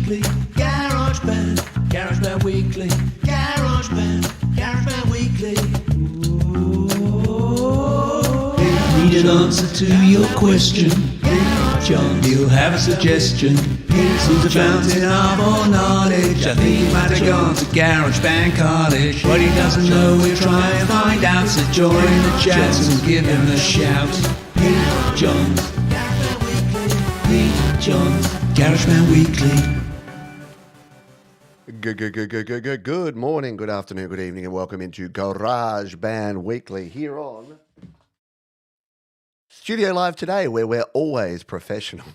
Weekly, GarageBand, GarageBand Weekly, GarageBand Weekly. Ooh. Need an answer to your question, John, he'll have a suggestion. He's a fountain of all knowledge. I think he might have gone to GarageBand College. What he doesn't know, we'll try and find out. So join the chat and give him a shout. Hey, John. Hey, John. GarageBand Weekly. Good morning, good afternoon, good evening, and welcome into GarageBand Weekly here on Studio Live today, where we're always professional.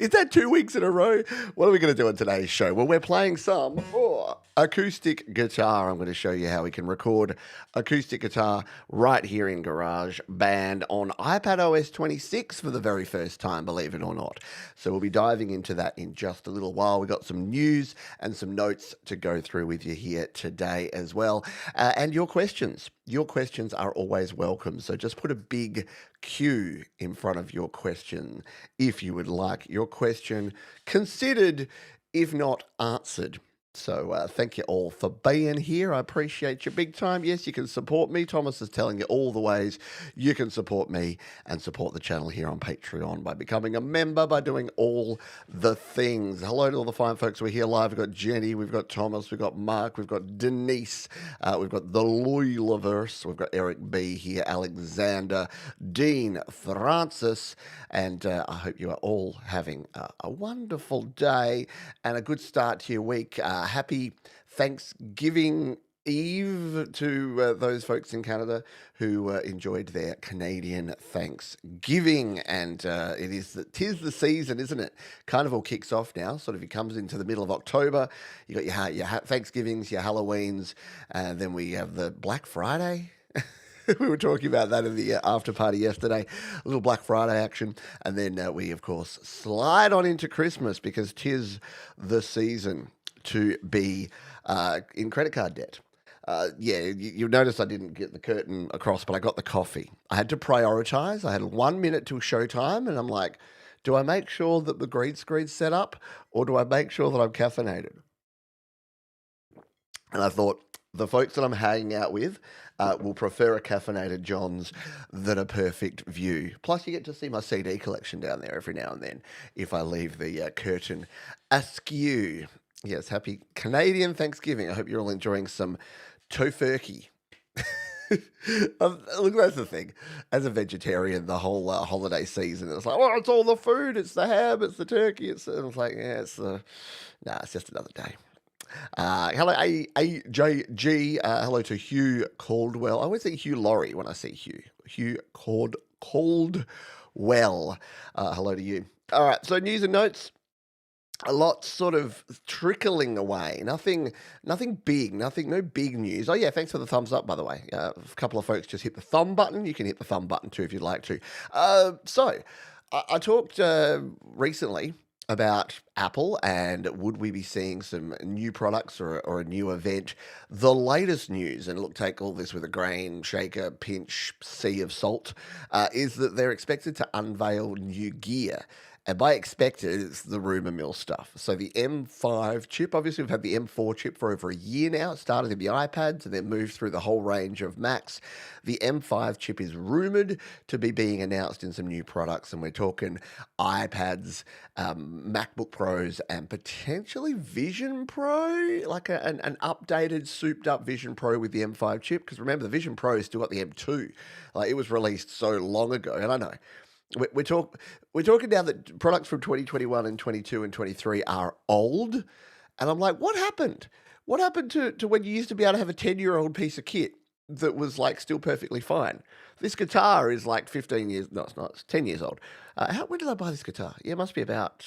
Is that 2 weeks in a row? What are we going to do on today's show? Well, we're playing some acoustic guitar. I'm going to show you how we can record acoustic guitar right here in GarageBand on iPadOS 26 for the very first time, believe it or not. So we'll be diving into that in just a little while. We've got some news and some notes to go through with you here today as well. And your questions. Your questions are always welcome. So just put a big Q in front of your question if you would like your question considered, if not answered. So thank you all for being here. I appreciate you big time. Yes, you can support me. Thomas is telling you all the ways you can support me and support the channel here on Patreon by becoming a member, by doing all the things. Hello to all the fine folks who are here live. We've got Jenny, we've got Thomas, we've got Mark, we've got Denise, we've got the Loyaliverse, we've got Eric B here, Alexander, Dean, Francis, and I hope you are all having a wonderful day and a good start to your week. Happy Thanksgiving Eve to those folks in Canada who enjoyed their Canadian Thanksgiving. And tis the season, isn't it? Carnival kicks off now. Sort of it comes into the middle of October. You got your Thanksgivings, your Halloweens, and then we have the Black Friday. We were talking about that in the after party yesterday, a little Black Friday action. And then we, of course, slide on into Christmas because 'tis the season to be in credit card debt. You'll notice I didn't get the curtain across, but I got the coffee. I had to prioritize. I had 1 minute till showtime, and I'm like, do I make sure that the green screen's set up, or do I make sure that I'm caffeinated? And I thought, the folks that I'm hanging out with will prefer a caffeinated Johns than a perfect view. Plus, you get to see my CD collection down there every now and then if I leave the curtain askew. Yes, happy Canadian Thanksgiving. I hope you're all enjoying some tofurkey. Look, that's the thing. As a vegetarian, the whole holiday season, it's like, well, it's all the food. It's the ham. It's the turkey. It's like, yeah, it's just another day. Hello, AJG. Hello to Hugh Caldwell. I always say Hugh Laurie when I see Hugh. Hugh Caldwell. Hello to you. All right, so news and notes. A lot sort of trickling away. Nothing big. No big news. Oh, yeah, thanks for the thumbs up, by the way. A couple of folks just hit the thumb button. You can hit the thumb button too if you'd like to. So I talked recently about Apple and would we be seeing some new products or a new event. The latest news, and look, take all this with a grain, shaker, pinch, sea of salt, is that they're expected to unveil new gear. And by expected, it's the rumor mill stuff. So the M5 chip, obviously we've had the M4 chip for over a year now. It started in the iPads and then moved through the whole range of Macs. The M5 chip is rumored to be being announced in some new products. And we're talking iPads, MacBook Pros, and potentially Vision Pro, like an updated, souped up Vision Pro with the M5 chip. Because remember, the Vision Pro still got the M2. Like, it was released so long ago. And I know. We're talking now that products from 2021 and 22 and 23 are old. And I'm like, what happened? What happened to when you used to be able to have a 10-year-old piece of kit that was like still perfectly fine? This guitar is like 15 years, no, it's not, it's 10 years old. When did I buy this guitar? Yeah, it must be about,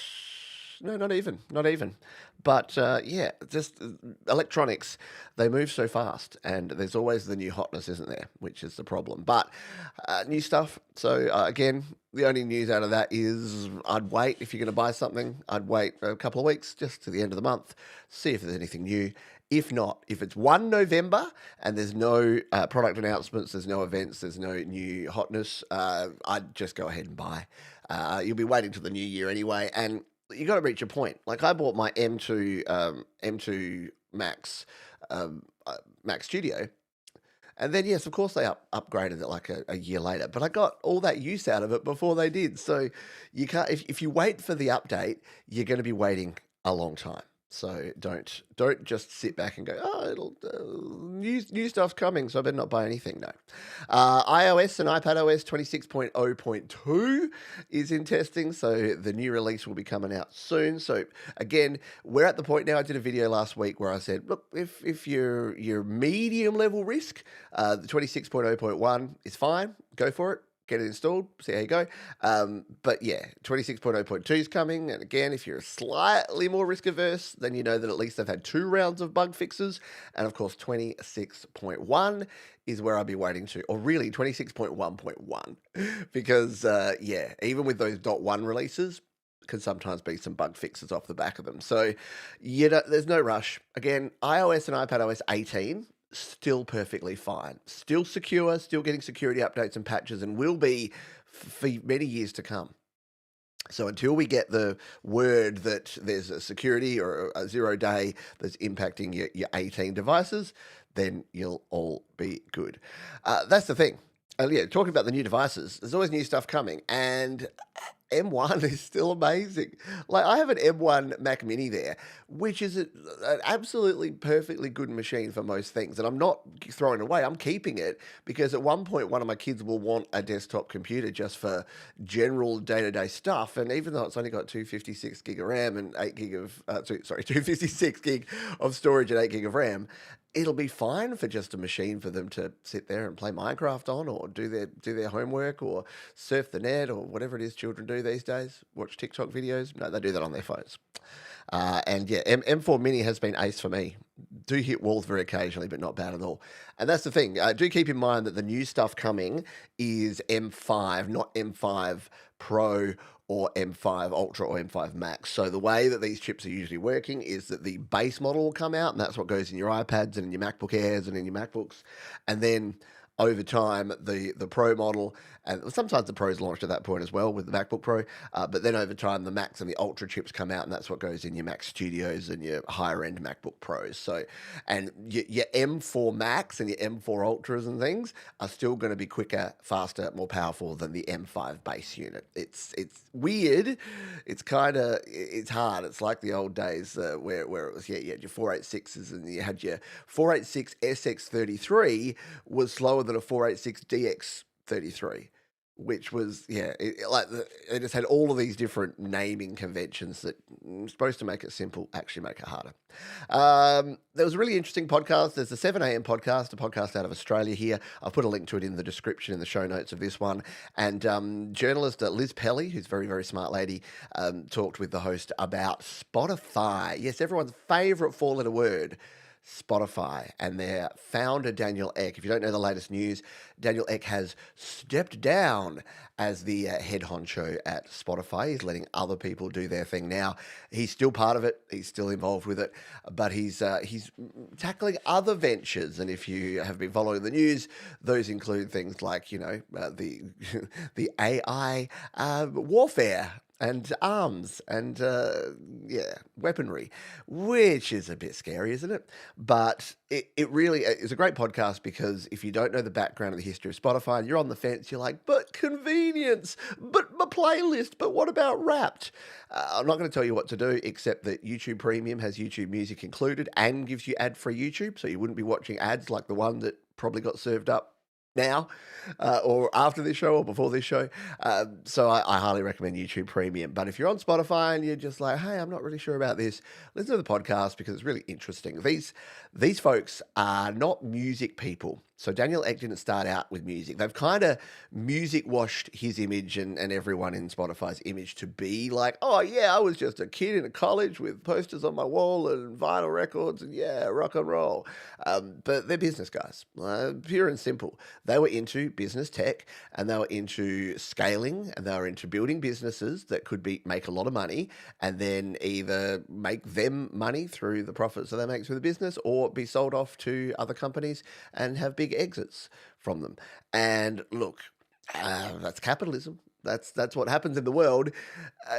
no, not even. But just electronics, they move so fast and there's always the new hotness, isn't there? Which is the problem. But new stuff. So again, the only news out of that is I'd wait. If you're going to buy something, I'd wait a couple of weeks just to the end of the month, see if there's anything new. If not, if it's 1 November and there's no product announcements, there's no events, there's no new hotness, I'd just go ahead and buy. You'll be waiting till the new year anyway. And you got to reach a point. Like I bought my M2 Max Mac Studio, and then yes, of course they upgraded it like a year later. But I got all that use out of it before they did. So you can't if you wait for the update, you're going to be waiting a long time. So don't just sit back and go, oh, it'll new stuff's coming, so I better not buy anything. No, iOS and iPadOS 26.0.2 is in testing, so the new release will be coming out soon. So again, we're at the point now. I did a video last week where I said, look, if you're medium level risk, the 26.0.1 is fine. Go for it. Get it installed, see how you go. But yeah, 26.0.2 is coming. And again, if you're slightly more risk averse, then you know that at least they've had 2 rounds of bug fixes. And of course, 26.1 is where I'll be waiting to, or really 26.1.1. Because yeah, even with those .1 releases, can sometimes be some bug fixes off the back of them. So there's no rush. Again, iOS and iPadOS 18, still perfectly fine, still secure, still getting security updates and patches, and will be for many years to come. So until we get the word that there's a security or a 0-day that's impacting your 18 devices, then you'll all be good. That's the thing. And yeah, talking about the new devices, there's always new stuff coming, and M1 is still amazing. Like I have an M1 Mac Mini there, which is an absolutely perfectly good machine for most things, and I'm not throwing it away. I'm keeping it because at one point one of my kids will want a desktop computer just for general day-to-day stuff, and even though it's only got 256 gig of RAM and 8 gig of 256 gig of storage and 8 gig of RAM, it'll be fine for just a machine for them to sit there and play Minecraft on, or do their homework, or surf the net, or whatever it is children do these days. Watch TikTok videos. No, they do that on their phones. And yeah, M4 Mini has been ace for me. Do hit walls very occasionally, but not bad at all. And that's the thing. Do keep in mind that the new stuff coming is M5, not M5 Pro or M5 Ultra or M5 Max. So the way that these chips are usually working is that the base model will come out, and that's what goes in your iPads and in your MacBook Airs and in your MacBooks. And then over time, the Pro model, and sometimes the Pro's launched at that point as well with the MacBook Pro, but then over time, the Macs and the Ultra chips come out, and that's what goes in your Mac Studios and your higher-end MacBook Pros. So, and your M4 Max and your M4 Ultras and things are still going to be quicker, faster, more powerful than the M5 base unit. It's weird. It's hard. It's like the old days where it was, you had your 486s and you had your 486 SX33 was slower than a 486 DX33, which was, it just had all of these different naming conventions that supposed to make it simple, actually make it harder. There was a really interesting podcast. There's the 7 a.m. podcast, a podcast out of Australia here. I'll put a link to it in the description, in the show notes of this one. And journalist Liz Pelly, who's a very, very smart lady, talked with the host about Spotify. Yes, everyone's favorite 4-letter word, Spotify, and their founder, Daniel Ek. If you don't know the latest news, Daniel Ek has stepped down as the head honcho at Spotify. He's letting other people do their thing now. He's still part of it. He's still involved with it, but he's tackling other ventures. And if you have been following the news, those include things like, the AI warfare and arms and weaponry, which is a bit scary, isn't it? But it really is a great podcast, because if you don't know the background and the history of Spotify and you're on the fence, you're like, but convenience, but my playlist, but what about Wrapped? I'm not going to tell you what to do, except that YouTube Premium has YouTube Music included and gives you ad-free YouTube, so you wouldn't be watching ads like the one that probably got served up now, or after this show or before this show. So I highly recommend YouTube Premium. But if you're on Spotify and you're just like, hey, I'm not really sure about this, listen to the podcast, because it's really interesting. These folks are not music people. So Daniel Ek didn't start out with music. They've kind of music washed his image and everyone in Spotify's image to be like, oh yeah, I was just a kid in a college with posters on my wall and vinyl records and rock and roll. But they're business guys, pure and simple. They were into business tech, and they were into scaling, and they were into building businesses that could make a lot of money, and then either make them money through the profits that they make through the business, or be sold off to other companies and have big exits from them. And look, that's capitalism. That's what happens in the world.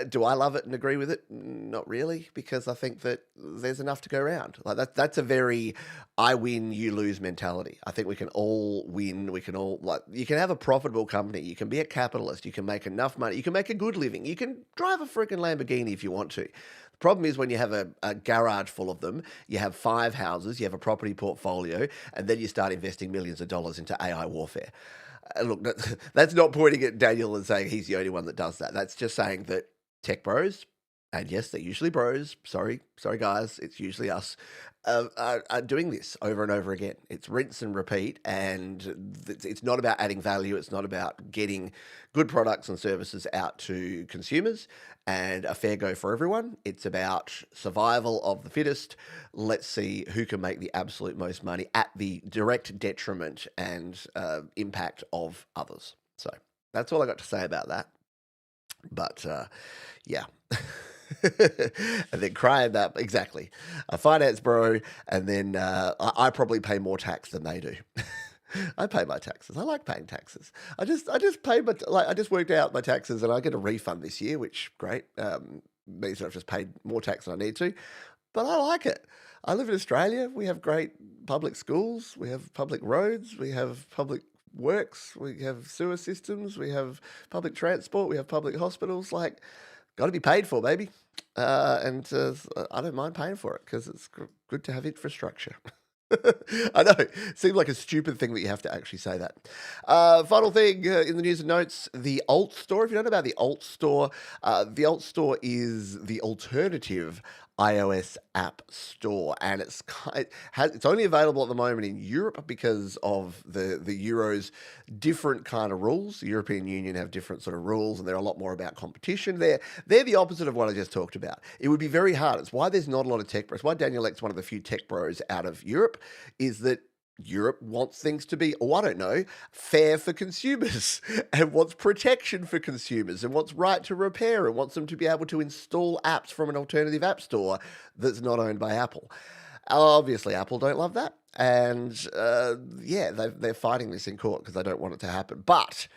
Do I love it and agree with it? Not really, because I think that there's enough to go around. Like that's a very I win, you lose mentality. I think we can all win. We can all like you can have a profitable company. You can be a capitalist. You can make enough money. You can make a good living. You can drive a freaking Lamborghini if you want to. The problem is when you have a garage full of them, you have 5 houses, you have a property portfolio, and then you start investing millions of dollars into AI warfare. Look, that's not pointing at Daniel and saying he's the only one that does that. That's just saying that tech bros, and yes, they're usually bros. Sorry, guys, it's usually us. Are doing this over and over again. It's rinse and repeat, and it's not about adding value. It's not about getting good products and services out to consumers and a fair go for everyone. It's about survival of the fittest. Let's see who can make the absolute most money at the direct detriment and impact of others. So that's all I got to say about that. But yeah. And then crying that exactly a finance bro, and then I probably pay more tax than they do. I pay my taxes. I like paying taxes. I just pay my I just worked out my taxes and I get a refund this year, which great means that I've just paid more tax than I need to, but I like it. I live in Australia. We have great public schools. We have public roads. We have public works. We have sewer systems. We have public transport. We have public hospitals. Like, got to be paid for, baby. And I don't mind paying for it because it's good to have infrastructure. I know. It seems like a stupid thing that you have to actually say that. Final thing in the news and notes, the Alt Store. If you don't know about the Alt Store is the alternative iOS app store, and it's only available at the moment in Europe because of the Euro's different kind of rules. The European Union have different sort of rules, and they're a lot more about competition. They're the opposite of what I just talked about. It would be very hard. It's why there's not a lot of tech bros. Why Daniel Ek's one of the few tech bros out of Europe is that Europe wants things to be, I don't know, fair for consumers and wants protection for consumers and wants right to repair and wants them to be able to install apps from an alternative app store that's not owned by Apple. Obviously, Apple don't love that. And they're fighting this in court because they don't want it to happen. But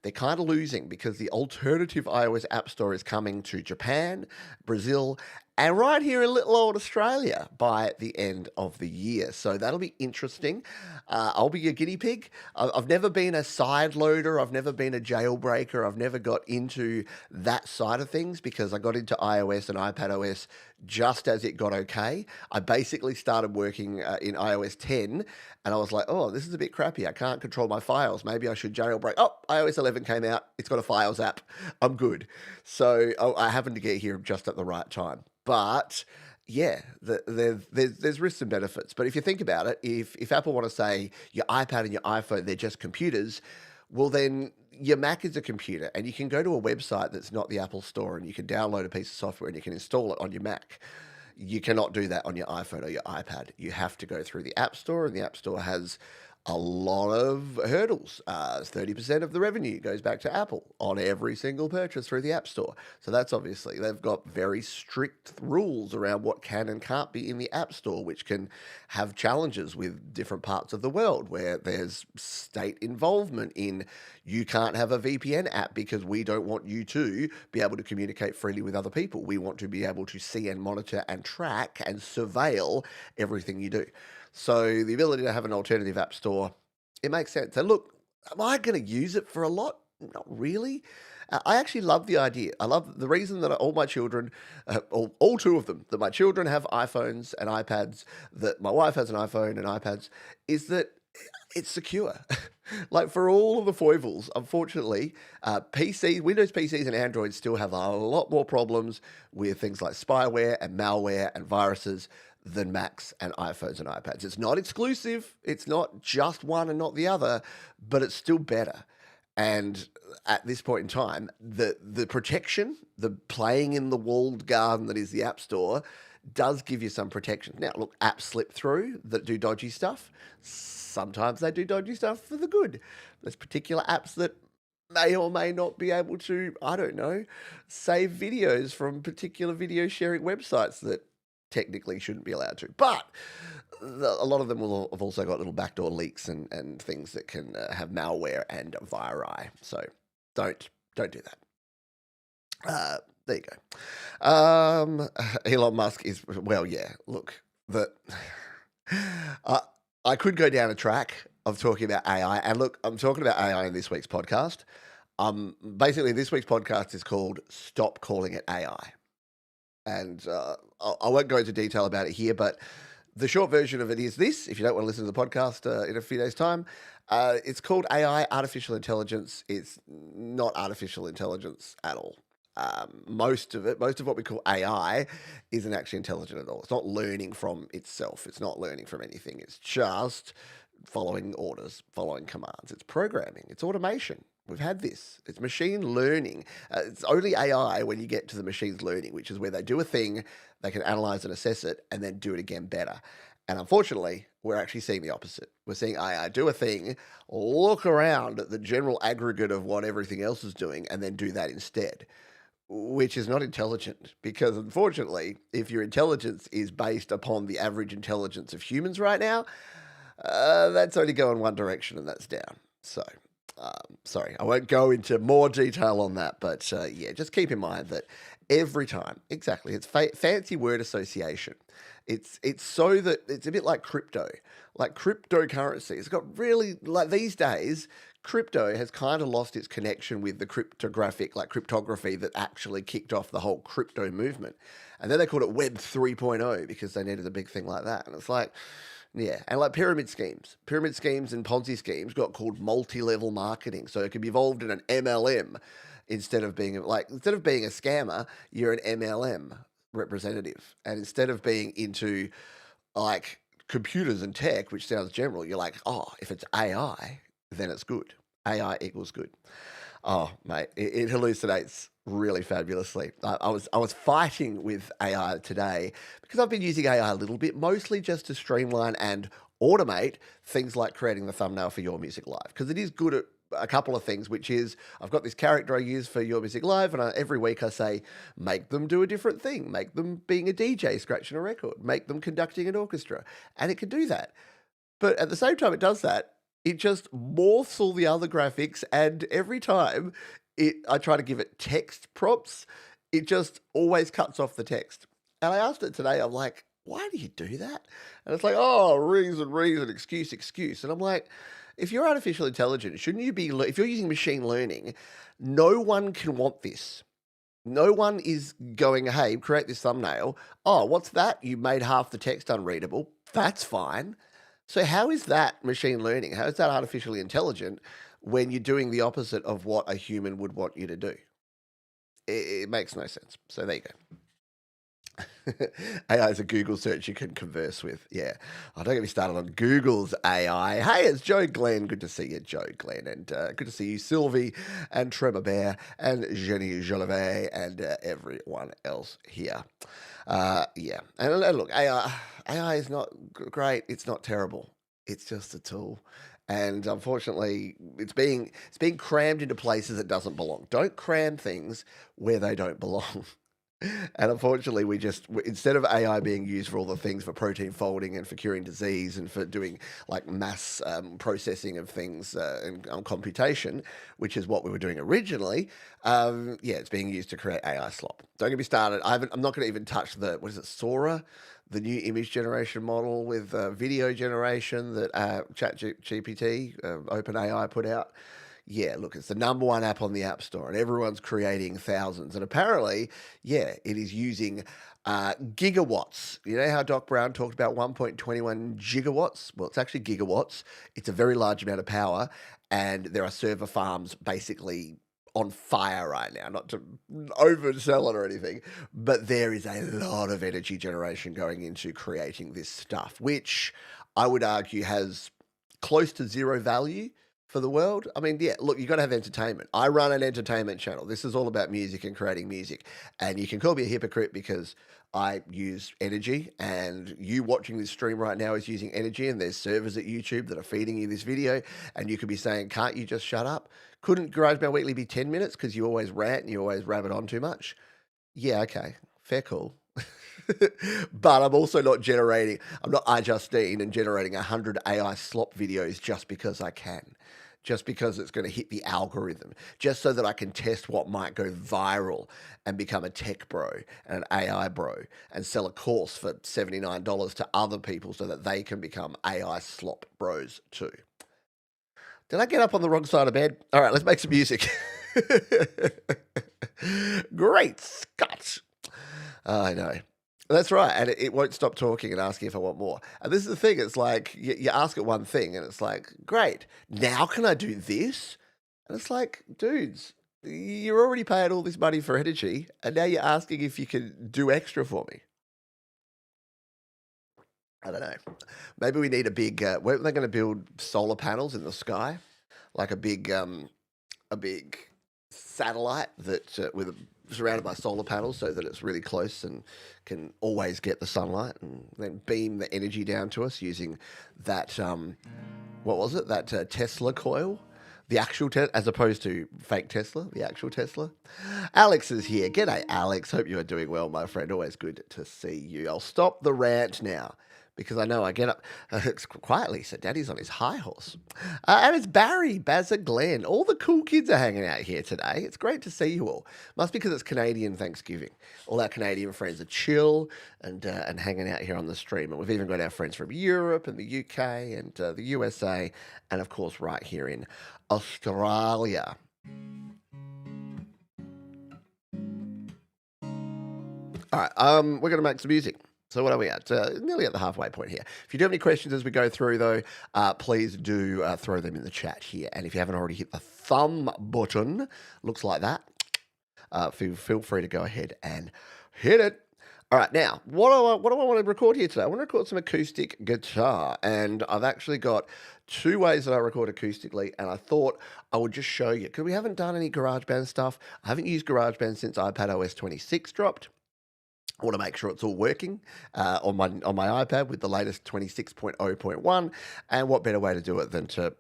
they're kind of losing because the alternative iOS app store is coming to Japan, Brazil, and right here in little old Australia by the end of the year. So that'll be interesting. I'll be a guinea pig. I've never been a side loader. I've never been a jailbreaker. I've never got into that side of things because I got into iOS and iPadOS just as it got okay. I basically started working in iOS 10 and I was like, oh, this is a bit crappy. I can't control my files. Maybe I should jailbreak. Oh, iOS 11 came out. It's got a files app. I'm good. So I happened to get here just at the right time. But yeah, there's risks and benefits. But if you think about it, if Apple want to say your iPad and your iPhone, they're just computers, well then your Mac is a computer and you can go to a website that's not the Apple Store and you can download a piece of software and you can install it on your Mac. You cannot do that on your iPhone or your iPad. You have to go through the App Store, and the App Store has a lot of hurdles. 30% of the revenue goes back to Apple on every single purchase through the App Store. So that's obviously, they've got very strict rules around what can and can't be in the App Store, which can have challenges with different parts of the world where there's state involvement in you can't have a VPN app because we don't want you to be able to communicate freely with other people. We want to be able to see and monitor and track and surveil everything you do. So the ability to have an alternative app store, it makes sense. And look, am I going to use it for a lot? Not really. I actually love the idea. I love the reason that all my children, all 2 of them, that my children have iPhones and iPads, that my wife has an iPhone and iPads, is that it's secure. Like for all of the foibles, unfortunately, Windows PCs and Androids still have a lot more problems with things like spyware and malware and viruses than Macs and iPhones and iPads. It's not exclusive. It's not just one and not the other, but it's still better. And at this point in time, the protection, the playing in the walled garden that is the App Store, does give you some protection. Now, look, apps slip through that do dodgy stuff. Sometimes they do dodgy stuff for the good. There's particular apps that may or may not be able to, I don't know, save videos from particular video sharing websites that technically shouldn't be allowed to. But a lot of them will have also got little backdoor leaks and things that can have malware and viri. So don't Don't do that. There you go. Elon Musk is, well, yeah, look, that I, I could go down a track of talking about AI. And look, I'm talking about AI in this week's podcast. Basically, this week's podcast is called Stop Calling It AI. And I won't go into detail about it here, but the short version of it is this. If you don't want to listen to the podcast in a few days' time, it's called AI, artificial intelligence. It's not artificial intelligence at all. Most of what we call AI isn't actually intelligent at all. It's not learning from itself. It's not learning from anything. It's just following orders, following commands. It's programming. It's automation. We've had this. It's machine learning. It's only AI when you get to the machine's learning, which is where they do a thing, they can analyze and assess it, and then do it again better. And unfortunately, we're actually seeing the opposite. We're seeing AI do a thing, look around at the general aggregate of what everything else is doing, and then do that instead, which is not intelligent, because unfortunately, if your intelligence is based upon the average intelligence of humans right now, that's only going one direction, and that's down. So, sorry, I won't go into more detail on that, but yeah, just keep in mind that every time, exactly, it's fancy word association. It's so that it's a bit like cryptocurrency. It's got really, like these days, crypto has kind of lost its connection with the cryptography that actually kicked off the whole crypto movement. And then they called it Web 3.0 because they needed a big thing like that. And it's like, yeah, and like pyramid schemes and Ponzi schemes got called multi-level marketing. So it could be involved in an MLM instead of being a scammer, you're an MLM representative. And instead of being into like computers and tech, which sounds general, you're like, oh, if it's AI, then it's good. AI equals good. Oh, mate, it hallucinates really fabulously. I was fighting with AI today because I've been using AI a little bit, mostly just to streamline and automate things like creating the thumbnail for Your Music Live, because it is good at a couple of things, which is I've got this character I use for Your Music Live, and every week I say, make them do a different thing, make them being a DJ scratching a record, make them conducting an orchestra, and it can do that. But at the same time it does that, it just morphs all the other graphics, and every time I try to give it text prompts, it just always cuts off the text. And I asked it today, I'm like, why do you do that? And it's like, oh, reason, excuse. And I'm like, if you're artificial intelligence, shouldn't you be, if you're using machine learning, no one can want this. No one is going, hey, create this thumbnail. Oh, what's that? You made half the text unreadable. That's fine. So how is that machine learning? How is that artificially intelligent when you're doing the opposite of what a human would want you to do? It makes no sense. So there you go. AI is a Google search you can converse with. Yeah. Oh, don't get me started on Google's AI. Hey, it's Joe Glenn. Good to see you, Joe Glenn. And good to see you, Sylvie and Trevor Bear and Jenny Jolivet and everyone else here. Yeah. And look, AI is not great. It's not terrible. It's just a tool. And unfortunately, it's being crammed into places it doesn't belong. Don't cram things where they don't belong. And unfortunately, instead of AI being used for all the things for protein folding and for curing disease and for doing like mass processing of things and computation, which is what we were doing originally, yeah, it's being used to create AI slop. Don't get me started. I'm not going to even touch Sora, the new image generation model with video generation that ChatGPT, OpenAI put out. Yeah, look, it's the #1 app on the App Store, and everyone's creating thousands. And apparently, yeah, it is using gigawatts. You know how Doc Brown talked about 1.21 gigawatts? Well, it's actually gigawatts. It's a very large amount of power, and there are server farms basically on fire right now, not to oversell it or anything, but there is a lot of energy generation going into creating this stuff, which I would argue has close to zero value for the world. I mean, yeah, look, you got to have entertainment. I run an entertainment channel. This is all about music and creating music. And you can call me a hypocrite because I use energy, and you watching this stream right now is using energy, and there's servers at YouTube that are feeding you this video, and you could be saying, can't you just shut up? Couldn't GarageBand Weekly be 10 minutes because you always rant and you always rabbit on too much? Yeah, okay, fair call. But I'm also not iJustine and generating 100 AI slop videos just because I can. just because it's going to hit the algorithm, just so that I can test what might go viral and become a tech bro and an AI bro and sell a course for $79 to other people so that they can become AI slop bros too. Did I get up on the wrong side of bed? All right, let's make some music. Great Scott. I know. That's right. And it won't stop talking and asking if I want more. And this is the thing. It's like you ask it one thing and it's like, great. Now can I do this? And it's like, dudes, you're already paying all this money for energy. And now you're asking if you can do extra for me. I don't know. Maybe we need a big, weren't they going to build solar panels in the sky? Like a big satellite that with surrounded by solar panels so that it's really close and can always get the sunlight and then beam the energy down to us using that, what was it? That Tesla coil? The actual as opposed to fake Tesla, the actual Tesla. Alex is here. G'day, Alex. Hope you are doing well, my friend. Always good to see you. I'll stop the rant now, because I know I get up. It's quietly, so Daddy's on his high horse. And it's Barry, Bazza, Glenn. All the cool kids are hanging out here today. It's great to see you all. Must be because it's Canadian Thanksgiving. All our Canadian friends are chill and hanging out here on the stream. And we've even got our friends from Europe and the UK and the USA. And, of course, right here in Australia. All right, we're going to make some music. So what are we at? Nearly at the halfway point here. If you do have any questions as we go through, though, please do throw them in the chat here. And if you haven't already hit the thumb button, looks like that, feel free to go ahead and hit it. All right, now, what do I want to record here today? I want to record some acoustic guitar. And I've actually got two ways that I record acoustically. And I thought I would just show you, because we haven't done any GarageBand stuff. I haven't used GarageBand since iPadOS 26 dropped. I want to make sure it's all working on my iPad with the latest 26.0.1, and what better way to do it than to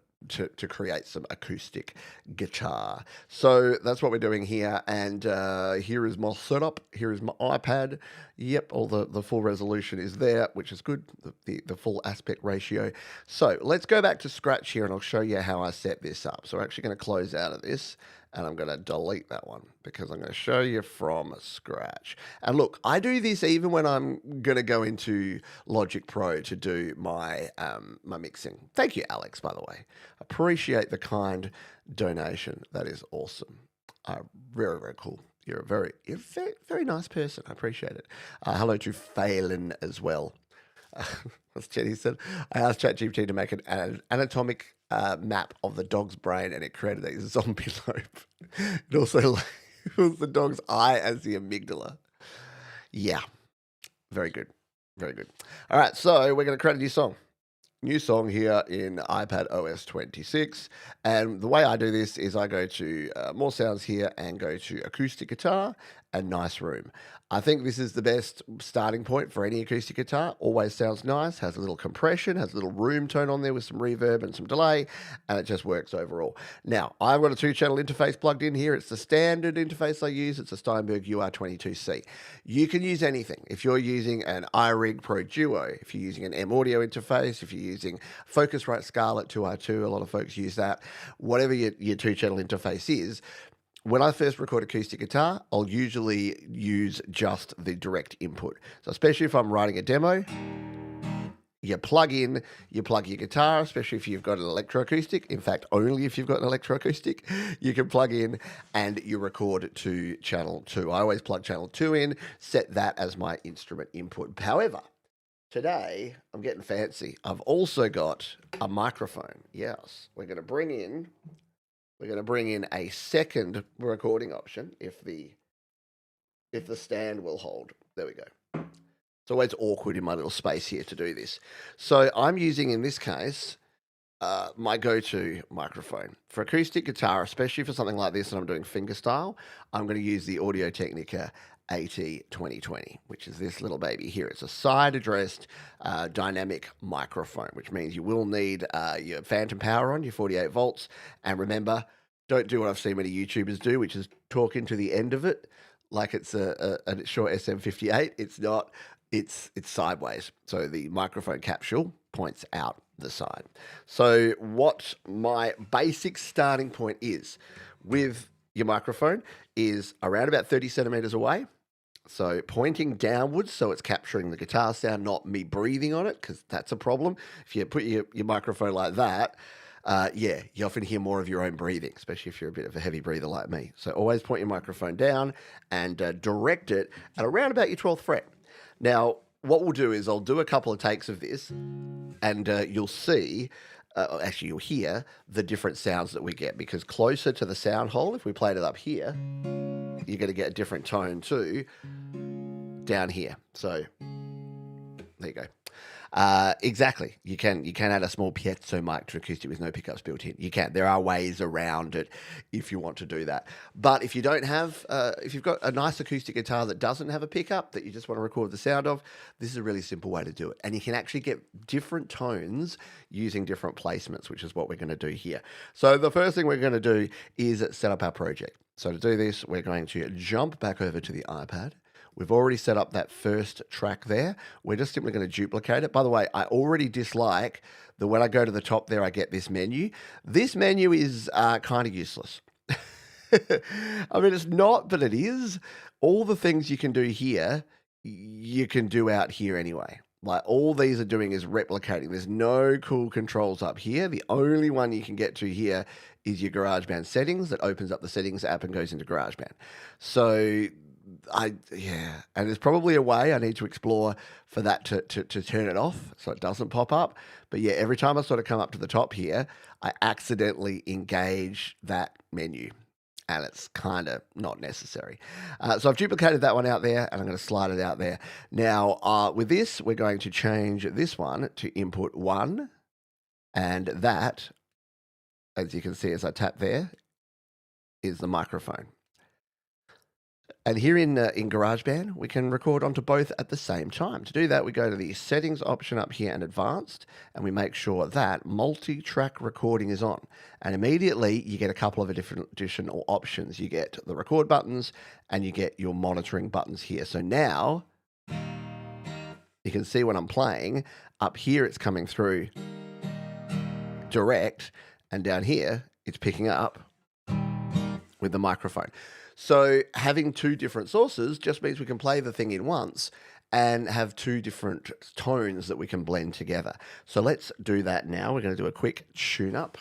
create some acoustic guitar. So that's what we're doing here, and here is my setup. Here is my iPad. Yep, all the full resolution is there, which is good, the full aspect ratio. So let's go back to Scratch here, and I'll show you how I set this up. So we're actually going to close out of this, and I'm going to delete that one because I'm going to show you from Scratch. And look, I do this even when I'm going to go into Logic Pro to do my my mixing. Thank you, Alex, by the way. Appreciate the kind donation. That is awesome. Very, very cool. You're a very nice person. I appreciate it. Hello to Phelan as well. As Jenny said, I asked ChatGPT to make an anatomic map of the dog's brain, and it created a zombie lobe. It also labels the dog's eye as the amygdala. Yeah, very good. Very good. All right, so we're going to create a new song. New song here in iPadOS 26. And the way I do this is I go to More Sounds here and go to Acoustic Guitar and Nice Room. I think this is the best starting point for any acoustic guitar. Always sounds nice, has a little compression, has a little room tone on there with some reverb and some delay, and it just works overall. Now, I've got a 2-channel interface plugged in here. It's the standard interface I use. It's a Steinberg UR22C. You can use anything. If you're using an iRig Pro Duo, if you're using an M Audio interface, if you're using Focusrite Scarlett 2R2, a lot of folks use that. Whatever your 2-channel interface is, when I first record acoustic guitar, I'll usually use just the direct input. So especially if I'm writing a demo, you plug your guitar, especially if you've got an electroacoustic. In fact, only if you've got an electroacoustic, you can plug in and you record to channel 2. I always plug channel 2 in, set that as my instrument input. However, today, I'm getting fancy. I've also got a microphone. Yes, we're going to bring in a second recording option if the stand will hold. There we go. It's always awkward in my little space here to do this. So I'm using, in this case, my go-to microphone. For acoustic guitar, especially for something like this and I'm doing fingerstyle, I'm going to use the Audio-Technica AT2020, which is this little baby here. It's a side-addressed dynamic microphone, which means you will need your phantom power on, your 48 volts. And remember, don't do what I've seen many YouTubers do, which is talk into the end of it like it's a short SM58. It's not. It's sideways. So the microphone capsule points out the side. So what my basic starting point is with your microphone is around about 30 centimeters away. So pointing downwards, so it's capturing the guitar sound, not me breathing on it, because that's a problem. If you put your microphone like that, yeah, you often hear more of your own breathing, especially if you're a bit of a heavy breather like me. So always point your microphone down and direct it at around about your 12th fret. Now, what we'll do is I'll do a couple of takes of this, and you'll see, actually you'll hear the different sounds that we get, because closer to the sound hole, if we played it up here, you're going to get a different tone too down here. So there you go. Exactly. You can add a small piezo mic to acoustic with no pickups built in. You can. There are ways around it if you want to do that. But if you don't have, if you've got a nice acoustic guitar that doesn't have a pickup that you just want to record the sound of, this is a really simple way to do it. And you can actually get different tones using different placements, which is what we're going to do here. So the first thing we're going to do is set up our project. So to do this, we're going to jump back over to the iPad. We've already set up that first track there. We're just simply going to duplicate it. By the way, I already dislike that when I go to the top there, I get this menu. This menu is kind of useless. I mean, it's not, but it is. All the things you can do here, you can do out here anyway. Like all these are doing is replicating. There's no cool controls up here. The only one you can get to here is your GarageBand settings that opens up the settings app and goes into GarageBand. So and there's probably a way I need to explore for that to turn it off so it doesn't pop up. But yeah, every time I sort of come up to the top here, I accidentally engage that menu. And it's kind of not necessary. So I've duplicated that one out there, and I'm going to slide it out there. Now, with this, we're going to change this one to input 1. And that, as you can see as I tap there, is the microphone. And here in GarageBand, we can record onto both at the same time. To do that, we go to the settings option up here and advanced, and we make sure that multi-track recording is on. And immediately you get a couple of different additional options. You get the record buttons and you get your monitoring buttons here. So now you can see when I'm playing, up here it's coming through direct, and down here it's picking up with the microphone. So having two different sources just means we can play the thing in once and have two different tones that we can blend together. So let's do that now. We're going to do a quick tune up.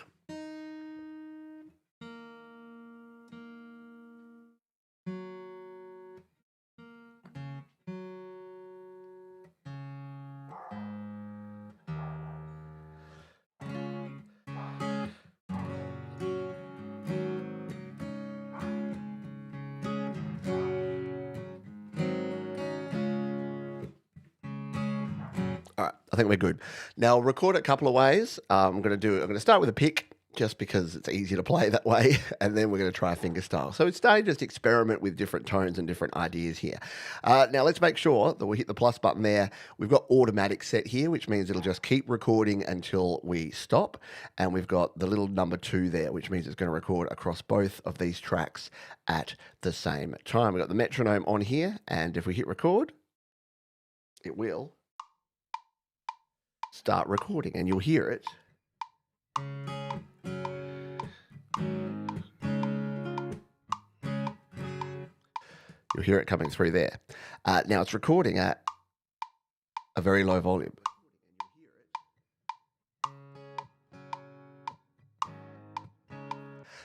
All right, I think we're good. Now, I'll record it a couple of ways. I'm going to start with a pick, just because it's easier to play that way, and then we're going to try fingerstyle. So it's starting to just experiment with different tones and different ideas here. Now, let's make sure that we hit the plus button there. We've got automatic set here, which means it'll just keep recording until we stop. And we've got the little number 2 there, which means it's going to record across both of these tracks at the same time. We've got the metronome on here, and if we hit record, it will start recording, and you'll hear it. You'll hear it coming through there. Now it's recording at a very low volume.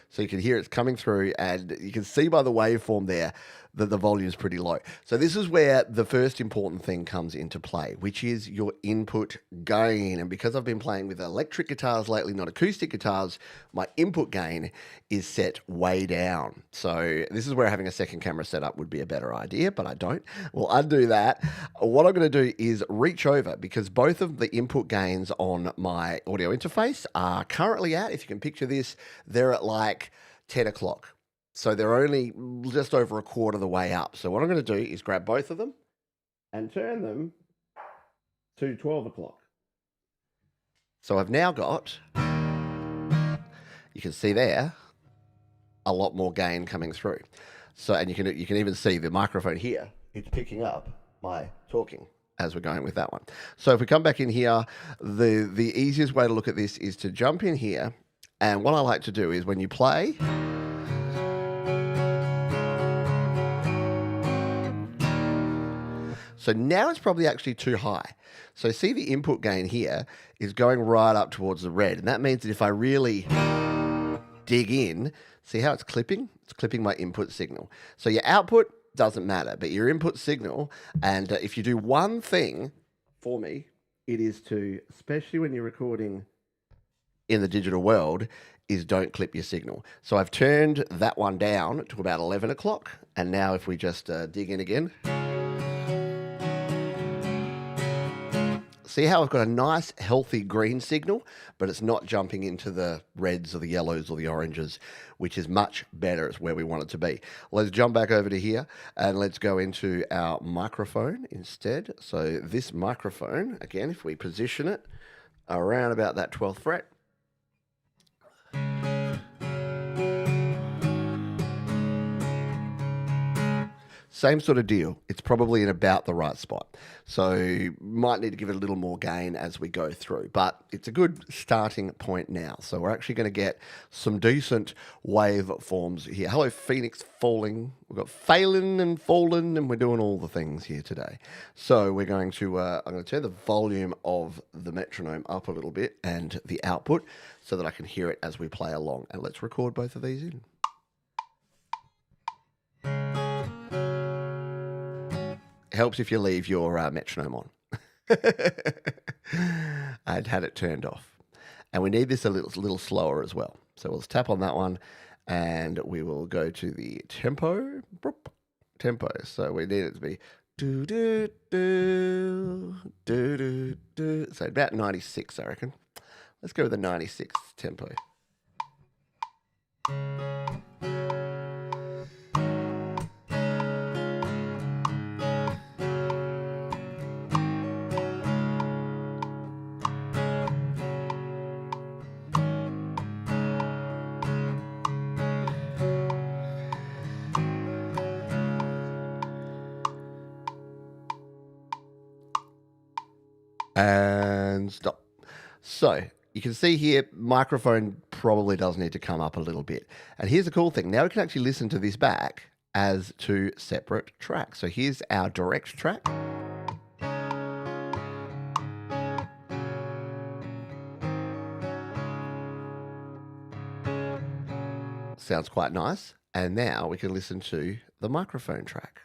So you can hear it's coming through, and you can see by the waveform there that the volume is pretty low. So this is where the first important thing comes into play, which is your input gain. And because I've been playing with electric guitars lately, not acoustic guitars, my input gain is set way down. So this is where having a second camera set up would be a better idea, but I don't. We'll undo that. What I'm going to do is reach over, because both of the input gains on my audio interface are currently at, if you can picture this, they're at like 10 o'clock. So they're only just over a quarter of the way up. So what I'm going to do is grab both of them and turn them to 12 o'clock. So I've now got, you can see there, a lot more gain coming through. So, and you can even see the microphone here, it's picking up my talking as we're going with that one. So if we come back in here, the easiest way to look at this is to jump in here. And what I like to do is when you play, so now it's probably actually too high. So see the input gain here is going right up towards the red. And that means that if I really dig in, see how it's clipping? It's clipping my input signal. So your output doesn't matter, but your input signal, and if you do one thing for me, it is to, especially when you're recording in the digital world, is don't clip your signal. So I've turned that one down to about 11 o'clock. And now if we just dig in again, see how I've got a nice, healthy green signal, but it's not jumping into the reds or the yellows or the oranges, which is much better. It's where we want it to be. Let's jump back over to here and let's go into our microphone instead. So this microphone, again, if we position it around about that 12th fret, same sort of deal. It's probably in about the right spot. So you might need to give it a little more gain as we go through, but it's a good starting point now. So we're actually going to get some decent wave forms here. Hello, Phoenix Falling. We've got Phelan and Fallen, and we're doing all the things here today. So we're going to, I'm going to turn the volume of the metronome up a little bit and the output so that I can hear it as we play along. And let's record both of these in. Helps if you leave your metronome on. I'd had it turned off. And we need this a little slower as well. So we'll tap on that one and we will go to the tempo. Tempo. So we need it to be do do do do do do. So about 96, I reckon. Let's go with the 96 tempo. And stop. So you can see here, microphone probably does need to come up a little bit. And here's the cool thing. Now we can actually listen to this back as two separate tracks. So here's our direct track. Sounds quite nice. And now we can listen to the microphone track.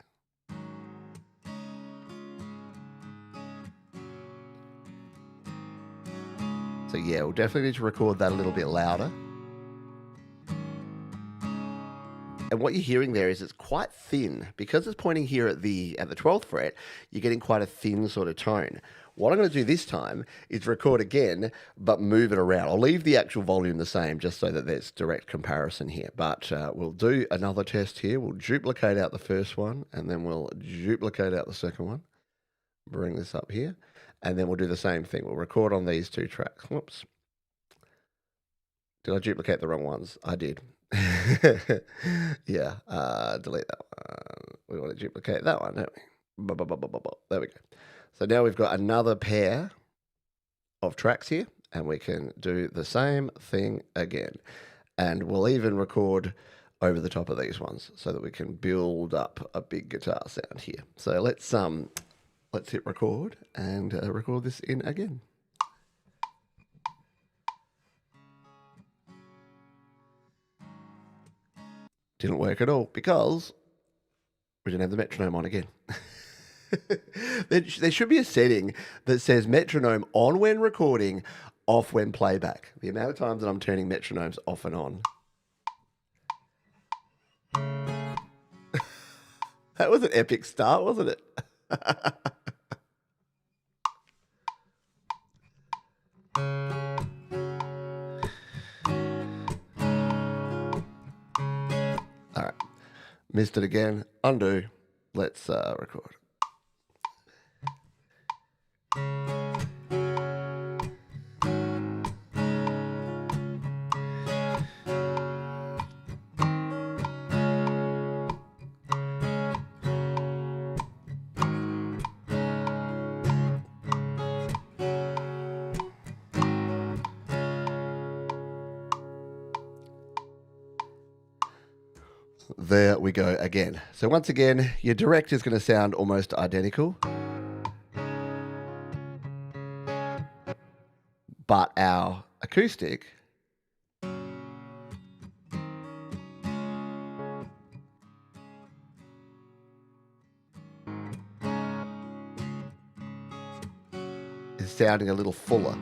So yeah, we'll definitely need to record that a little bit louder. And what you're hearing there is it's quite thin. Because it's pointing here at the 12th fret, you're getting quite a thin sort of tone. What I'm going to do this time is record again, but move it around. I'll leave the actual volume the same just so that there's direct comparison here. But we'll do another test here. We'll duplicate out the first one, and then we'll duplicate out the second one. Bring this up here. And then we'll do the same thing. We'll record on these two tracks. Whoops. Did I duplicate the wrong ones? I did. Yeah. Delete that one. We want to duplicate that one, don't we? There we go. So now we've got another pair of tracks here, and we can do the same thing again. And we'll even record over the top of these ones so that we can build up a big guitar sound here. So let's hit record and record this in again. Didn't work at all because we didn't have the metronome on again. There should be a setting that says metronome on when recording, off when playback. The amount of times that I'm turning metronomes off and on. That was an epic start, wasn't it? All right, missed it again. Undo. Let's record. There we go again. So once again, your direct is going to sound almost identical. But our acoustic is sounding a little fuller.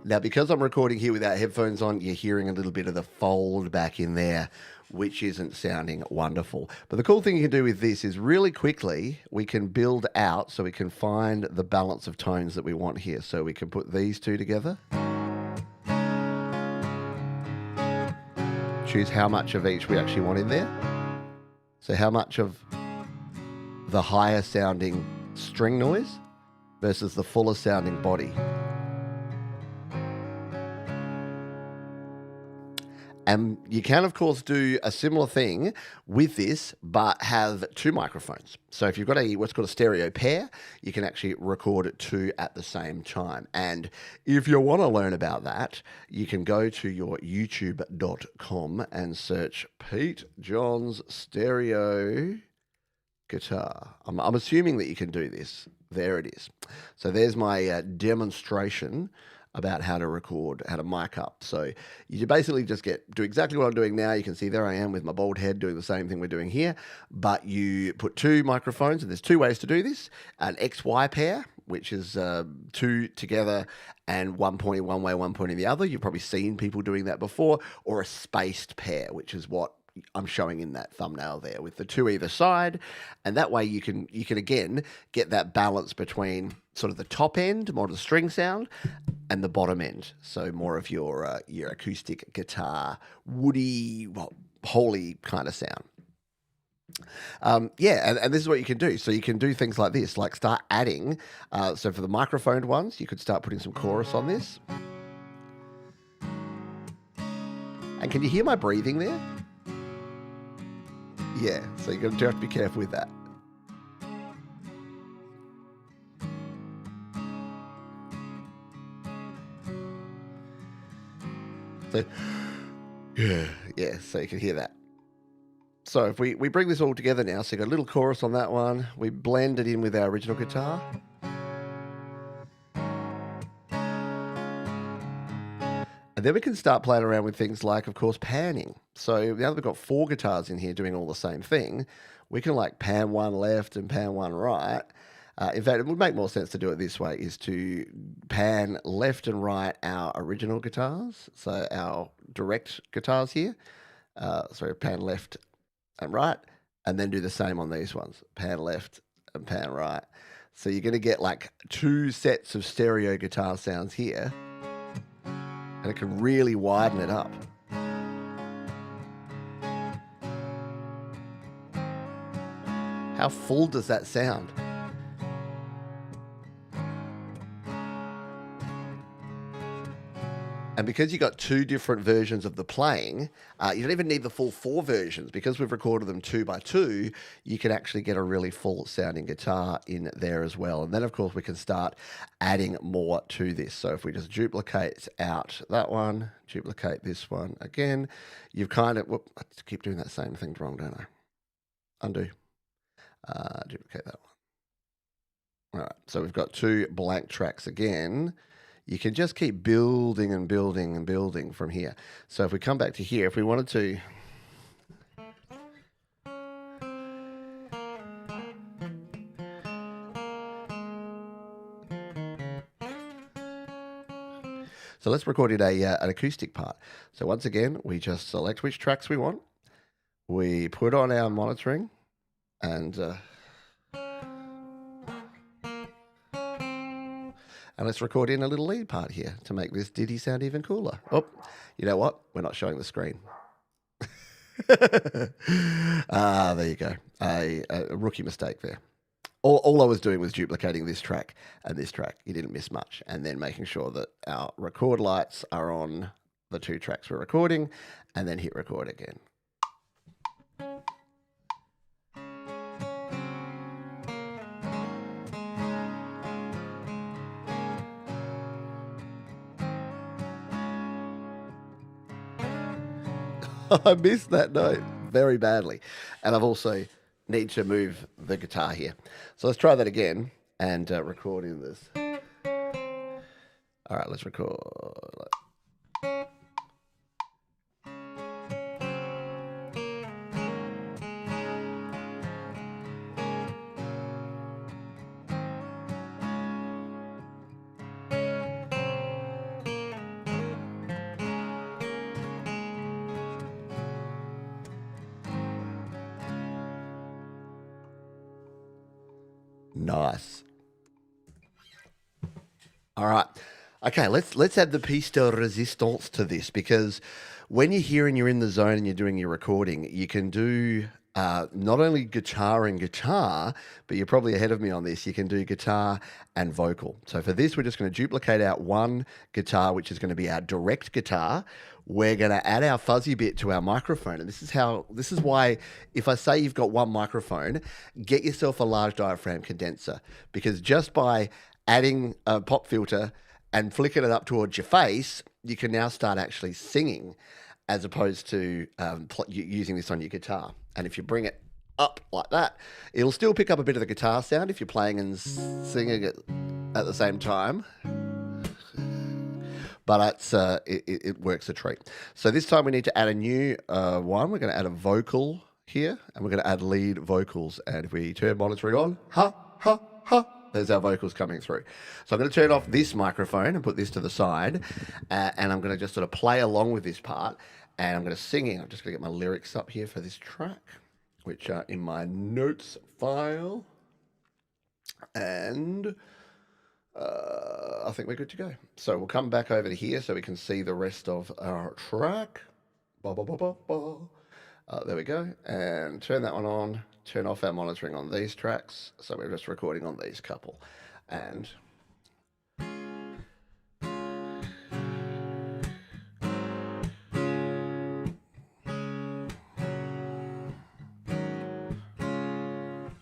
Now, because I'm recording here without headphones on, you're hearing a little bit of the fold back in there, which isn't sounding wonderful. But the cool thing you can do with this is really quickly, we can build out so we can find the balance of tones that we want here. So we can put these two together. Choose how much of each we actually want in there. So how much of the higher sounding string noise versus the fuller sounding body. And you can, of course, do a similar thing with this, but have two microphones. So if you've got what's called a stereo pair, you can actually record two at the same time. And if you want to learn about that, you can go to your youtube.com and search Pete Johns stereo guitar. I'm assuming that you can do this. There it is. So there's my demonstration about how to record, how to mic up. So you basically just do exactly what I'm doing now. You can see there I am with my bald head doing the same thing we're doing here, but you put two microphones, and there's two ways to do this. An XY pair, which is two together and one pointing one way, one pointing the other. You've probably seen people doing that before, or a spaced pair, which is what I'm showing in that thumbnail there with the two either side. And that way you can again get that balance between sort of the top end, more of the string sound, and the bottom end. So more of your acoustic guitar, woody, holy kind of sound. And this is what you can do. So you can do things like this, like start adding. So for the microphoned ones, you could start putting some chorus on this. And can you hear my breathing there? Yeah, so you're going to have to be careful with that. So, yeah, so you can hear that. So if we bring this all together now, so you've got a little chorus on that one, we blend it in with our original guitar. And then we can start playing around with things like, of course, panning. So now that we've got four guitars in here doing all the same thing, we can like pan one left and pan one right. In fact, it would make more sense to do it this way, is to pan left and right our original guitars. So our direct guitars here. So pan left and right, and then do the same on these ones. Pan left and pan right. So you're going to get like two sets of stereo guitar sounds here. And it can really widen it up. How full does that sound? And because you got two different versions of the playing, you don't even need the full four versions. Because we've recorded them 2 by 2, you can actually get a really full sounding guitar in there as well. And then, of course, we can start adding more to this. So if we just duplicate out that one, duplicate this one again, you've kind of, I keep doing that same thing wrong, don't I? Undo. Duplicate that one. All right, so we've got 2 blank tracks again. You can just keep building and building and building from here. So if we come back to here, if we wanted to... So let's record in an acoustic part. So once again, we just select which tracks we want. We put on our monitoring and let's record in a little lead part here to make this ditty sound even cooler. Oh, you know what? We're not showing the screen. There you go. A rookie mistake there. All I was doing was duplicating this track and this track. You didn't miss much. And then making sure that our record lights are on the 2 tracks we're recording, and then hit record again. I missed that note very badly. And I've also need to move the guitar here. So let's try that again and record in this. All right, let's record. Nice. All right. Okay, let's add the piece de resistance to this, because when you're here and you're in the zone and you're doing your recording, you can do not only guitar and guitar, but you're probably ahead of me on this. You can do guitar and vocal. So for this, we're just going to duplicate out one guitar, which is going to be our direct guitar. We're going to add our fuzzy bit to our microphone. And this is why, if I say you've got one microphone, get yourself a large diaphragm condenser, because just by adding a pop filter and flicking it up towards your face, you can now start actually singing, as opposed to using this on your guitar. And if you bring it up like that, it'll still pick up a bit of the guitar sound if you're playing and singing it at the same time. But it works a treat. So this time we need to add a new one. We're going to add a vocal here, and we're going to add lead vocals. And if we turn monitoring on, ha, ha, ha, there's our vocals coming through. So I'm going to turn off this microphone and put this to the side, and I'm going to just sort of play along with this part, and I'm going to sing in. I'm just going to get my lyrics up here for this track, which are in my notes file, and I think we're good to go. So we'll come back over to here so we can see the rest of our track. Ba, ba, ba, ba, ba. There we go, and turn that one on. Turn off our monitoring on these tracks, so we're just recording on these couple. And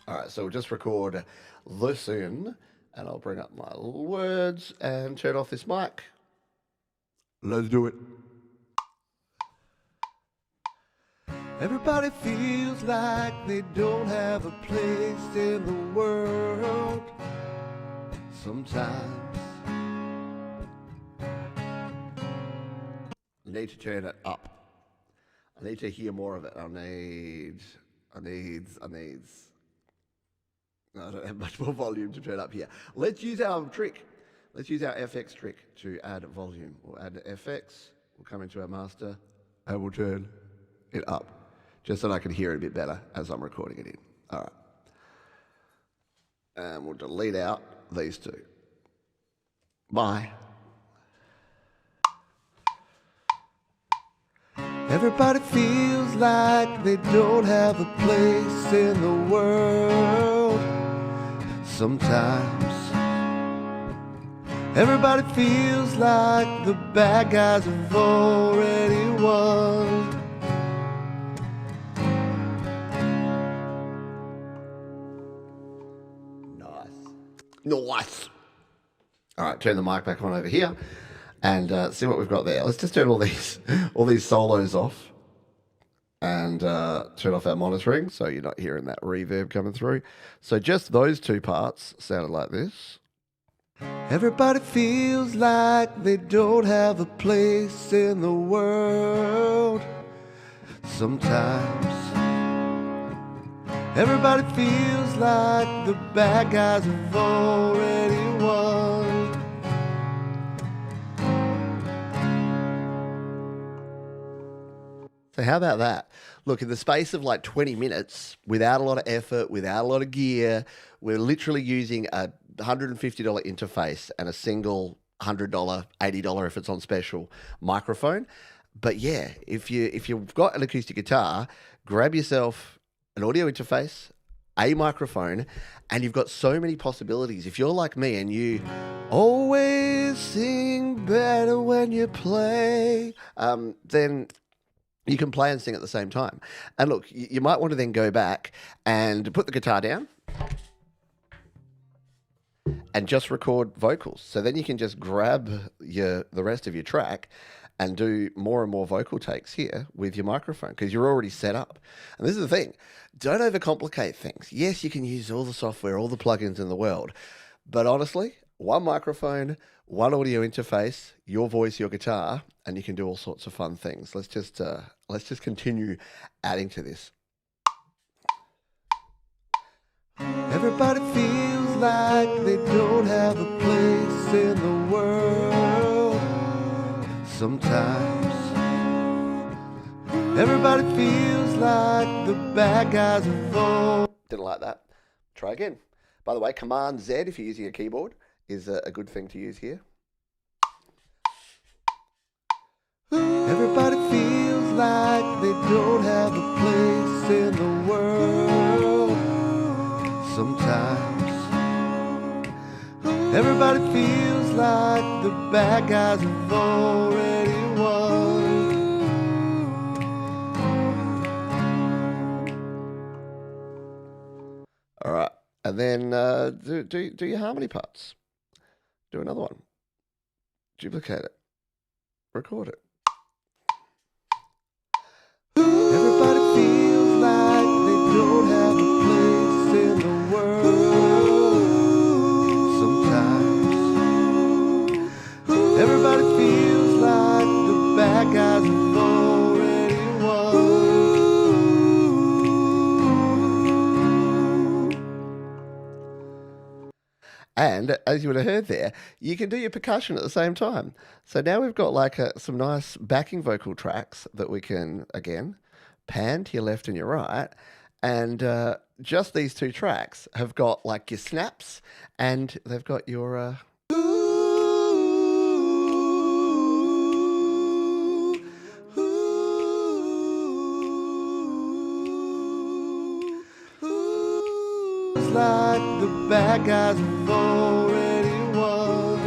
all right, so we'll just record this in, and I'll bring up my little words and turn off this mic. Let's do it. Everybody feels like they don't have a place in the world sometimes. I need to turn it up. I need to hear more of it. I don't have much more volume to turn up here. Let's use our trick. Let's use our FX trick to add volume. We'll add the FX. We'll come into our master and we'll turn it up, just so that I can hear it a bit better as I'm recording it in. All right. And we'll delete out these two. Bye. Everybody feels like they don't have a place in the world sometimes. Everybody feels like the bad guys have already won. Nice. All right, turn the mic back on over here and see what we've got there. Let's just turn all these solos off and turn off our monitoring so you're not hearing that reverb coming through. So just those two parts sounded like this. Everybody feels like they don't have a place in the world sometimes. Everybody feels like the bad guys have already won. So how about that? Look, in the space of like 20 minutes, without a lot of effort, without a lot of gear, we're literally using a $150 interface and a single $100, $80 if it's on special microphone. But yeah, if you've got an acoustic guitar, grab yourself an audio interface, a microphone, and you've got so many possibilities. If you're like me and you always sing better when you play, then you can play and sing at the same time. And look, you might want to then go back and put the guitar down and just record vocals. So then you can just grab the rest of your track and do more and more vocal takes here with your microphone because you're already set up. And this is the thing, don't overcomplicate things. Yes, you can use all the software, all the plugins in the world, but honestly, one microphone, one audio interface, your voice, your guitar, and you can do all sorts of fun things. Let's just continue adding to this. Everybody feels like they don't have a place in the world. Sometimes everybody feels like the bad guys involved. Didn't like that. Try again. By the way, Command Z, if you're using a keyboard, is a good thing to use here. Everybody feels like they don't have a place in the world. Sometimes everybody feels like the bad guys have already won. All right, and then do your harmony parts. Do another one. Duplicate it. Record it. Everybody feels like they don't have a place in the world. Sometimes everybody feels like the bad guys have already won. And as you would have heard there, you can do your percussion at the same time. So now we've got like some nice backing vocal tracks that we can, again, pan to your left and your right. And just these two tracks have got like your snaps and they've got your... like the bad guys have already won.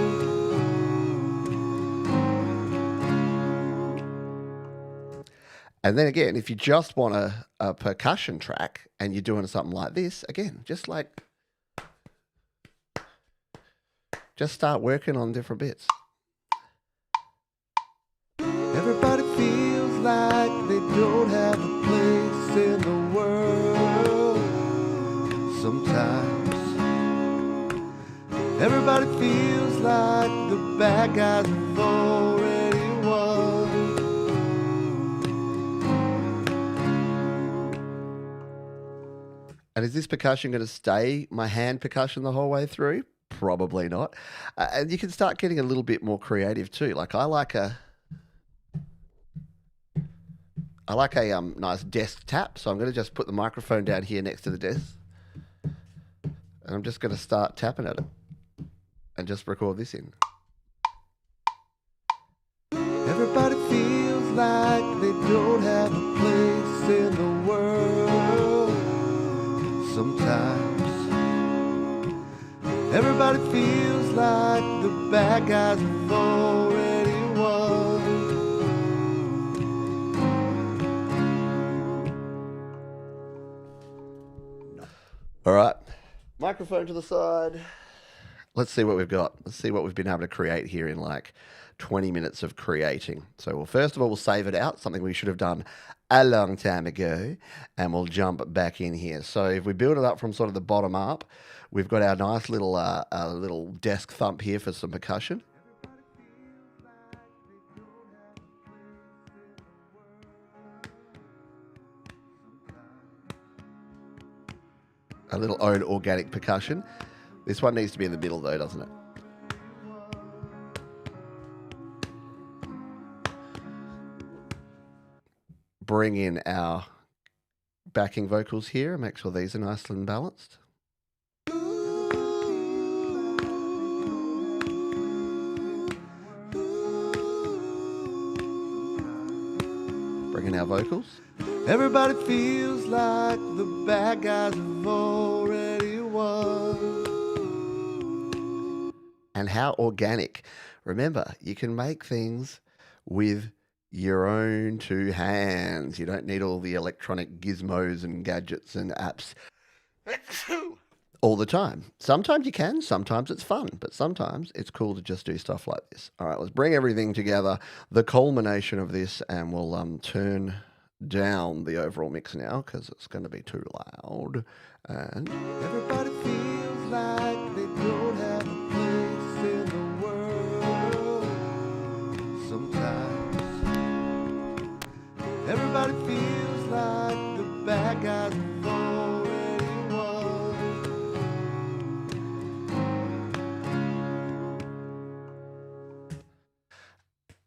And then again, if you just want a percussion track and you're doing something like this, again, just start working on different bits. Everybody feels like they don't have a place in the world. Sometimes everybody feels like the bad guys have already won. And is this percussion going to stay my hand percussion the whole way through? Probably not. And you can start getting a little bit more creative too. Like I like a nice desk tap. So I'm going to just put the microphone down here next to the desk. And I'm just going to start tapping at it and just record this in. Everybody feels like they don't have a place in the world. Sometimes everybody feels like the bad guys have already won. All right. Microphone to the side. Let's see what we've got. Let's see what we've been able to create here in like 20 minutes of creating. So well, first of all, we'll save it out, something we should have done a long time ago, and we'll jump back in here. So if we build it up from sort of the bottom up, we've got our nice little desk thump here for some percussion. A little own organic percussion. This one needs to be in the middle though, doesn't it? Bring in our backing vocals here and make sure these are nice and balanced. Bring in our vocals. Everybody feels like the bad guys have already won. And how organic. Remember, you can make things with your own two hands. You don't need all the electronic gizmos and gadgets and apps. all the time. Sometimes you can, sometimes it's fun, but sometimes it's cool to just do stuff like this. All right, let's bring everything together, the culmination of this, and we'll turn down the overall mix now because it's going to be too loud. And everybody feels like they don't have a place in the world. Sometimes everybody feels like the bad guys have already won.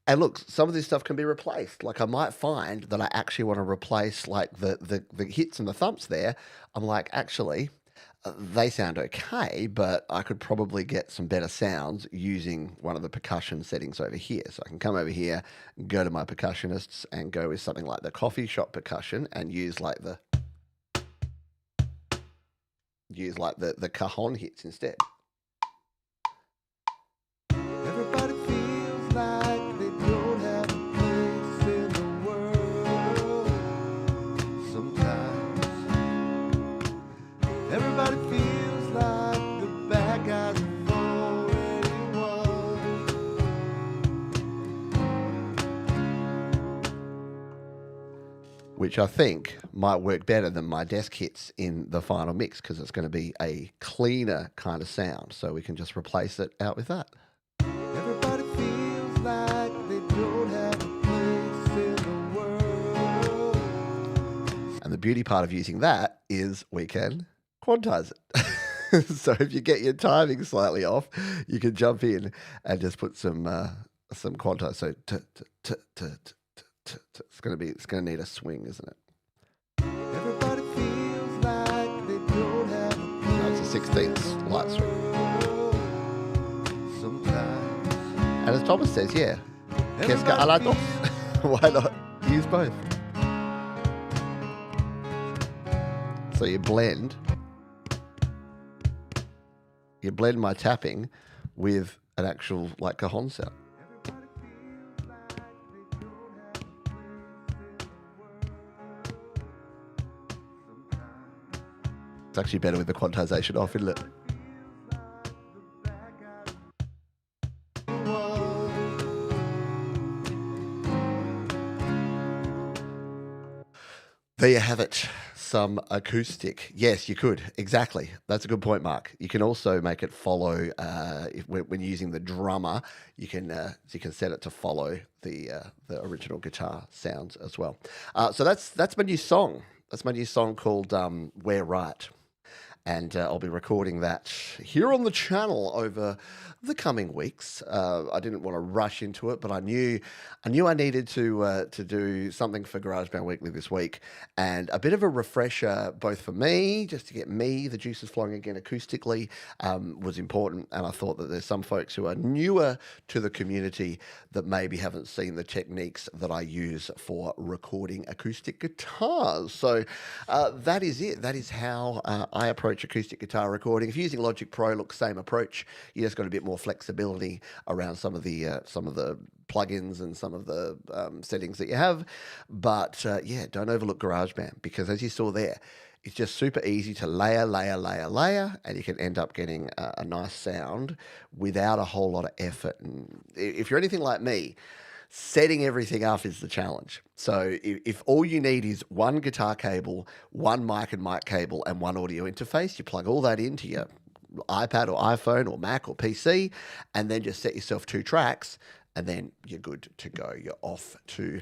And look, some of this stuff can be replaced. Like I might find that I actually want to replace like the hits and the thumps there. I'm like, actually, they sound okay, but I could probably get some better sounds using one of the percussion settings over here. So I can come over here, go to my percussionists and go with something like the coffee shop percussion and use like the cajon hits instead. Everybody feels like they don't have a place in the world. Sometimes everybody feels like the bad guys have already won. Which I think might work better than my desk hits in the final mix because it's going to be a cleaner kind of sound. So we can just replace it out with that. Everybody feels like they don't have a place in the world. And the beauty part of using that is we can quantize it. So if you get your timing slightly off, you can jump in and just put some quantize. So it's going to need a swing, isn't it? Everybody feels like they don't have a place. No, it's a 16th light swing. Sometimes. And as Thomas says, yeah, qu'est-ce qu'à la danse? Why not use both? So you blend my tapping with an actual like cajon sound. It's actually better with the quantization off, isn't it? There you have it, some acoustic. Yes, you could. Exactly. That's a good point, Mark. You can also make it follow, when using the drummer, you can set it to follow the original guitar sounds as well. So that's my new song. That's my new song called We're Right. And I'll be recording that here on the channel over the coming weeks. I didn't want to rush into it, but I knew I needed to do something for GarageBand Weekly this week, and a bit of a refresher, both for me, just to get me the juices flowing again acoustically, was important. And I thought that there's some folks who are newer to the community that maybe haven't seen the techniques that I use for recording acoustic guitars. So that is it. That is how I approach acoustic guitar recording. If you're using Logic Pro, look, same approach. You just got a bit more flexibility around some of the plugins and some of the settings that you have. But yeah, don't overlook GarageBand, because as you saw there, it's just super easy to layer, and you can end up getting a nice sound without a whole lot of effort. And if you're anything like me, setting everything up is the challenge. So if all you need is one guitar cable, one mic and mic cable, and one audio interface, you plug all that into your iPad or iPhone or Mac or PC, and then just set yourself 2 tracks, and then you're good to go. You're off to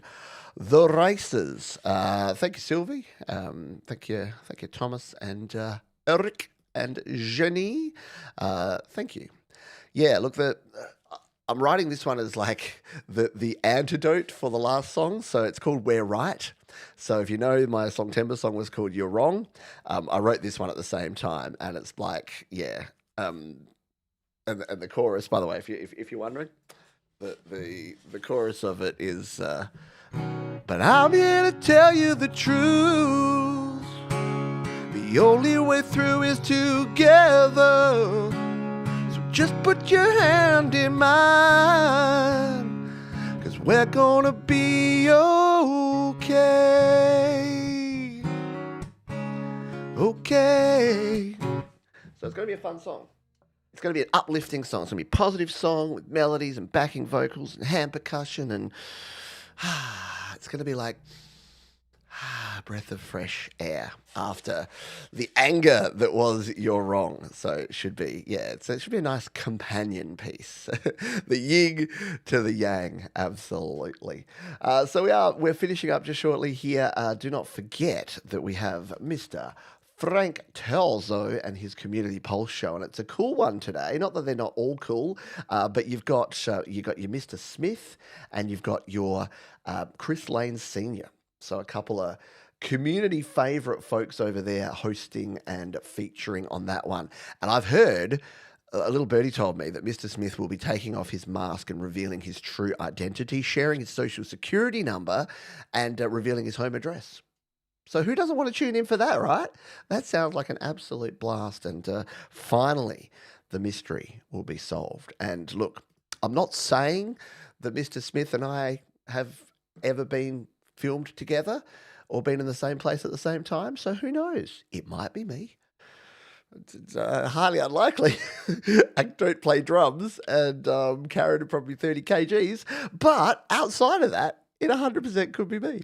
the races. Thank you, Sylvie. Thank you, Thomas and Eric and Jenny. Thank you. Yeah, look, I'm writing this one as like the antidote for the last song. So it's called We're Right. So if you know, my Songtember song was called You're Wrong. I wrote this one at the same time, and it's like, yeah. And the chorus, by the way, if you're wondering, the chorus of it is, but I'm here to tell you the truth. The only way through is together. Just put your hand in mine, 'cause we're gonna be okay. Okay. So it's going to be a fun song. It's going to be an uplifting song. It's going to be a positive song with melodies and backing vocals and hand percussion. And it's going to be like a breath of fresh air after the anger that was You're Wrong. So it should be, it should be a nice companion piece. The yin to the yang, absolutely. So we're finishing up just shortly here. Do not forget that we have Mr. Frank Telzo and his Community Pulse show, and it's a cool one today. Not that they're not all cool, but you've got your Mr. Smith and you've got your Chris Lane Senior. So a couple of community favourite folks over there hosting and featuring on that one. And I've heard, a little birdie told me that Mr. Smith will be taking off his mask and revealing his true identity, sharing his social security number, and revealing his home address. So who doesn't want to tune in for that, right? That sounds like an absolute blast. And finally, the mystery will be solved. And look, I'm not saying that Mr. Smith and I have ever been filmed together or been in the same place at the same time. So who knows? It might be me. It's highly unlikely. I don't play drums and carried probably 30 kgs. But outside of that, it 100% could be me.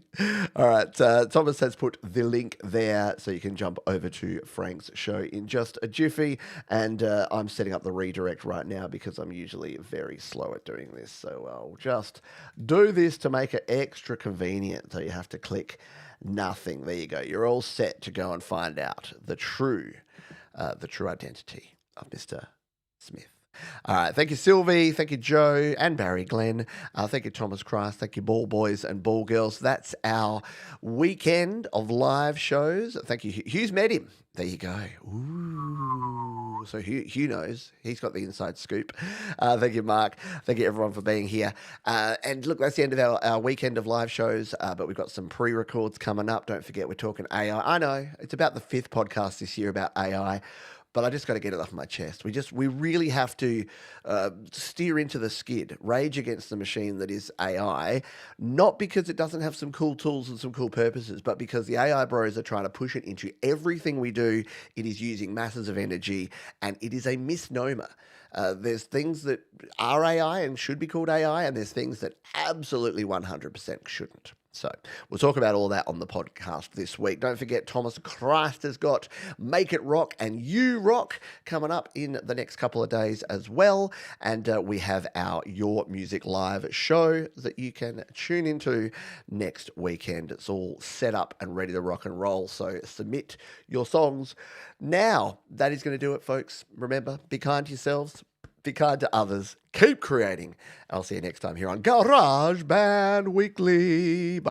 All right, Thomas has put the link there so you can jump over to Frank's show in just a jiffy. And I'm setting up the redirect right now because I'm usually very slow at doing this. So I'll just do this to make it extra convenient. So you have to click nothing. There you go. You're all set to go and find out the true identity of Mr. Smith. All right. Thank you, Sylvie. Thank you, Joe and Barry Glenn. Thank you, Thomas Christ. Thank you, ball boys and ball girls. That's our weekend of live shows. Thank you. Hugh's met him. There you go. Ooh. So Hugh knows. He's got the inside scoop. Thank you, Mark. Thank you, everyone, for being here. And look, that's the end of our weekend of live shows, but we've got some pre-records coming up. Don't forget, we're talking AI. I know, it's about the 5th podcast this year about AI. But I just got to get it off my chest. We really have to steer into the skid, rage against the machine that is AI, not because it doesn't have some cool tools and some cool purposes, but because the AI bros are trying to push it into everything we do. It is using masses of energy, and it is a misnomer. There's things that are AI and should be called AI, and there's things that absolutely 100% shouldn't. So we'll talk about all that on the podcast this week. Don't forget, Thomas Christ has got Make It Rock and You Rock coming up in the next couple of days as well. And we have our Your Music Live show that you can tune into next weekend. It's all set up and ready to rock and roll. So submit your songs now. That is going to do it, folks. Remember, be kind to yourselves. Be kind to others. Keep creating. I'll see you next time here on GarageBand Weekly. Bye.